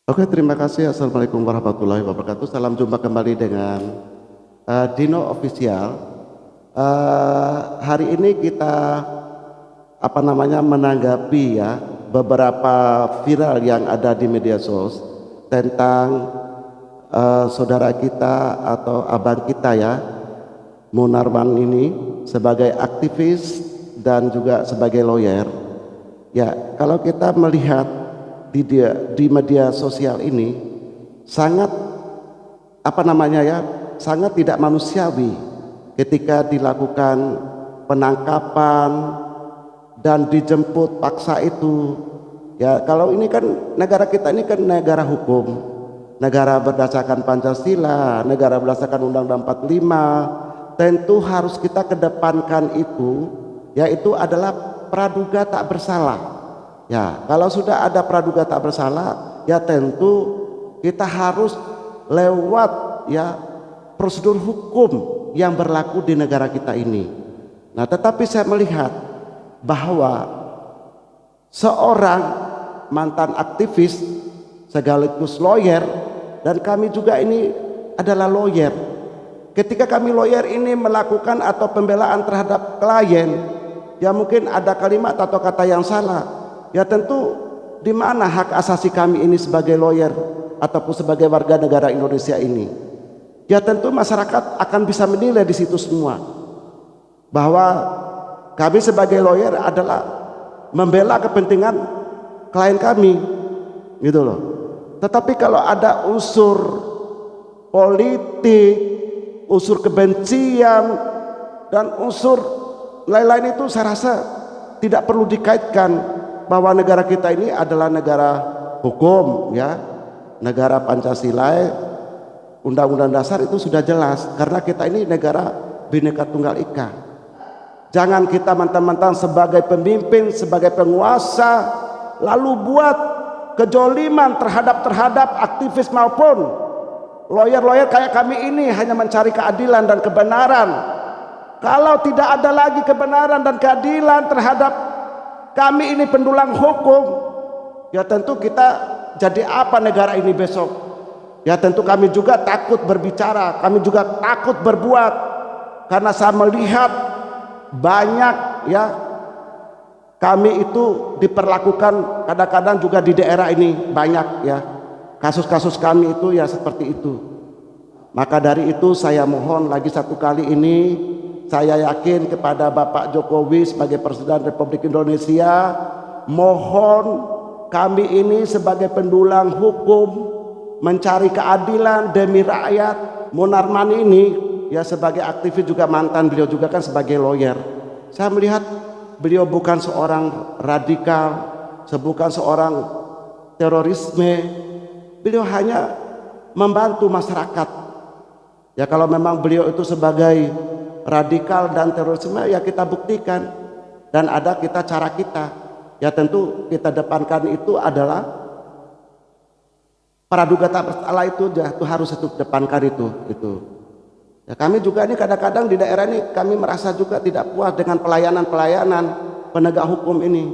Oke, terima kasih. Assalamualaikum warahmatullahi wabarakatuh. Salam jumpa kembali dengan Dino Official. Hari ini kita menanggapi ya beberapa viral yang ada di media sosial tentang saudara kita atau abang kita ya, Munarman ini sebagai aktivis dan juga sebagai lawyer. Ya, kalau kita melihat di media sosial ini sangat sangat tidak manusiawi ketika dilakukan penangkapan dan dijemput paksa itu. Ya, kalau ini kan negara kita ini kan negara hukum, negara berdasarkan Pancasila, negara berdasarkan Undang-Undang 45. Tentu harus kita kedepankan itu, yaitu adalah praduga tak bersalah. Ya, kalau sudah ada praduga tak bersalah, ya tentu kita harus lewat ya prosedur hukum yang berlaku di negara kita ini. Nah, tetapi saya melihat bahwa seorang mantan aktivis sekaligus lawyer, dan kami juga ini adalah lawyer. Ketika kami lawyer ini melakukan atau pembelaan terhadap klien, ya mungkin ada kalimat atau kata yang salah. Ya tentu di mana hak asasi kami ini sebagai lawyer ataupun sebagai warga negara Indonesia ini? Ya tentu masyarakat akan bisa menilai di situ semua bahwa kami sebagai lawyer adalah membela kepentingan klien kami, gitu loh. Tetapi kalau ada unsur politik, unsur kebencian dan unsur lain-lain itu saya rasa tidak perlu dikaitkan, bahwa negara kita ini adalah negara hukum ya, negara Pancasila, Undang-Undang Dasar itu sudah jelas, karena kita ini negara Bhinneka Tunggal Ika. Jangan kita mentang-mentang sebagai pemimpin, sebagai penguasa lalu buat kejoliman terhadap aktivis maupun lawyer-lawyer kayak kami ini hanya mencari keadilan dan kebenaran. Kalau tidak ada lagi kebenaran dan keadilan terhadap kami ini pendulang hukum, ya tentu kita jadi apa negara ini besok? Ya tentu kami juga takut berbicara, kami juga takut berbuat, karena saya melihat banyak ya kami itu diperlakukan kadang-kadang juga di daerah ini banyak ya kasus-kasus kami itu ya seperti itu. Maka dari itu saya mohon lagi satu kali ini, saya yakin kepada Bapak Jokowi sebagai Presiden Republik Indonesia, mohon kami ini sebagai pendulang hukum mencari keadilan demi rakyat. Munarman ini ya sebagai aktivis juga mantan, beliau juga kan sebagai lawyer. Saya melihat beliau bukan seorang radikal, bukan seorang terorisme. Beliau hanya membantu masyarakat. Ya kalau memang beliau itu sebagai radikal dan terorisme, ya kita buktikan, dan ada kita cara kita. Ya tentu kita depankan itu adalah praduga tak bersalah itu, ya itu harus itu depankan itu. Ya kami juga ini kadang-kadang di daerah ini kami merasa juga tidak puas dengan pelayanan penegak hukum ini.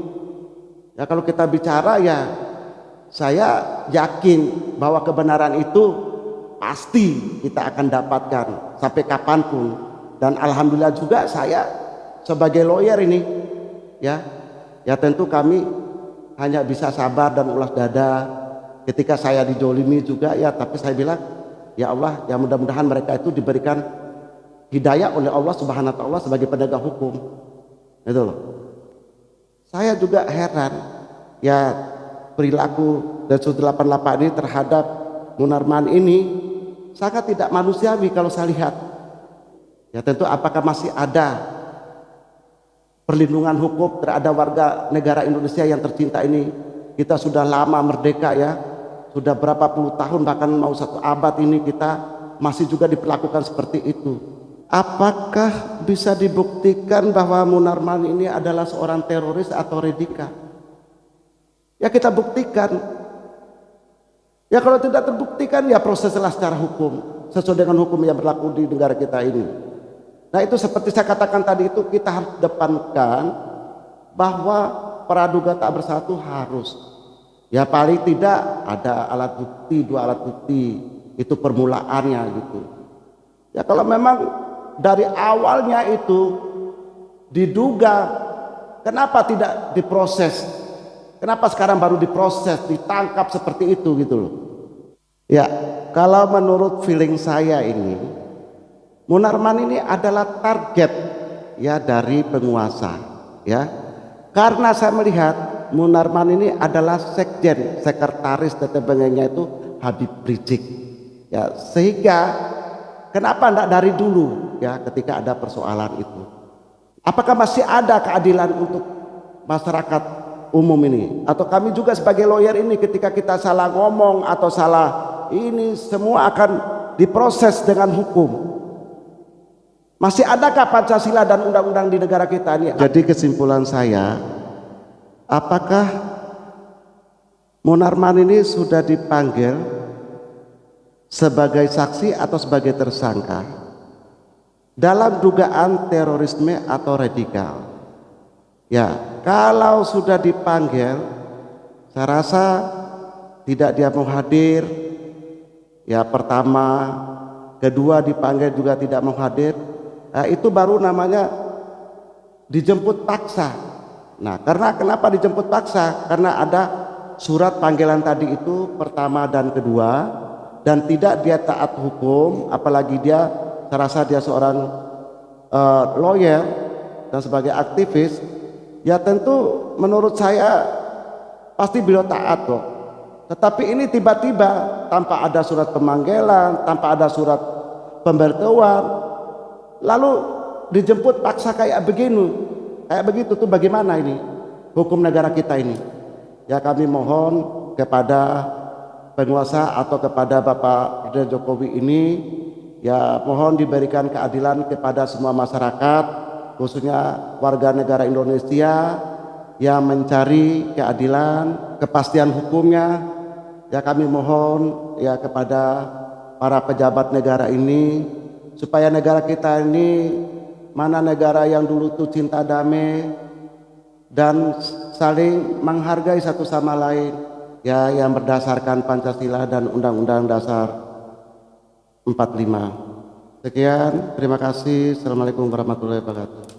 Ya kalau kita bicara ya saya yakin bahwa kebenaran itu pasti kita akan dapatkan sampai kapanpun. Dan alhamdulillah juga saya sebagai lawyer ini ya tentu kami hanya bisa sabar dan ulas dada ketika saya dijolimi juga ya, tapi saya bilang ya Allah, ya mudah-mudahan mereka itu diberikan hidayah oleh Allah Subhanahu wa taala sebagai penegak hukum. Itu loh. Saya juga heran ya perilaku Densus 88 ini terhadap Munarman ini sangat tidak manusiawi kalau saya lihat. Ya tentu apakah masih ada perlindungan hukum terhadap warga negara Indonesia yang tercinta ini? Kita sudah lama merdeka ya, sudah berapa puluh tahun, bahkan mau 1 abad ini kita masih juga diperlakukan seperti itu. Apakah bisa dibuktikan bahwa Munarman ini adalah seorang teroris atau radikal? Ya kita buktikan. Ya kalau tidak terbuktikan ya proseslah secara hukum sesuai dengan hukum yang berlaku di negara kita ini. Nah itu seperti saya katakan tadi, itu kita harus depankan bahwa praduga tak bersalah itu harus. Ya paling tidak ada alat bukti, 2 alat bukti, itu permulaannya gitu. Ya kalau memang dari awalnya itu diduga, kenapa tidak diproses? Kenapa sekarang baru diproses, ditangkap seperti itu gitu loh. Ya, kalau menurut feeling saya ini, Munarman ini adalah target ya dari penguasa ya. Karena saya melihat Munarman ini adalah sekjen, sekretaris TTBNG itu Habib Rizik. Ya, sehingga kenapa enggak dari dulu ya ketika ada persoalan itu? Apakah masih ada keadilan untuk masyarakat umum ini? Atau kami juga sebagai lawyer ini ketika kita salah ngomong atau salah ini semua akan diproses dengan hukum. Masih adakah Pancasila dan undang-undang di negara kita ini? Jadi kesimpulan saya, apakah Munarman ini sudah dipanggil sebagai saksi atau sebagai tersangka dalam dugaan terorisme atau radikal? Ya, kalau sudah dipanggil, saya rasa tidak dia mau hadir. Ya, pertama, kedua dipanggil juga tidak mau hadir. Nah, itu baru namanya dijemput paksa. Nah, karena kenapa dijemput paksa? Karena ada surat panggilan tadi itu pertama dan kedua, dan tidak dia taat hukum, apalagi dia, saya rasa dia seorang lawyer dan sebagai aktivis, ya tentu menurut saya pasti beliau taat kok. Tetapi ini tiba-tiba tanpa ada surat pemanggilan, tanpa ada surat pemberitahuan, lalu dijemput paksa kayak begini, kayak begitu tuh bagaimana ini hukum negara kita ini? Ya kami mohon kepada penguasa atau kepada Bapak Presiden Jokowi ini, ya mohon diberikan keadilan kepada semua masyarakat, khususnya warga negara Indonesia yang mencari keadilan, kepastian hukumnya. Ya kami mohon ya kepada para pejabat negara ini, supaya negara kita ini mana negara yang dulu tuh cinta damai dan saling menghargai satu sama lain ya, yang berdasarkan Pancasila dan Undang-Undang Dasar 45. Sekian, terima kasih. Assalamualaikum warahmatullahi wabarakatuh.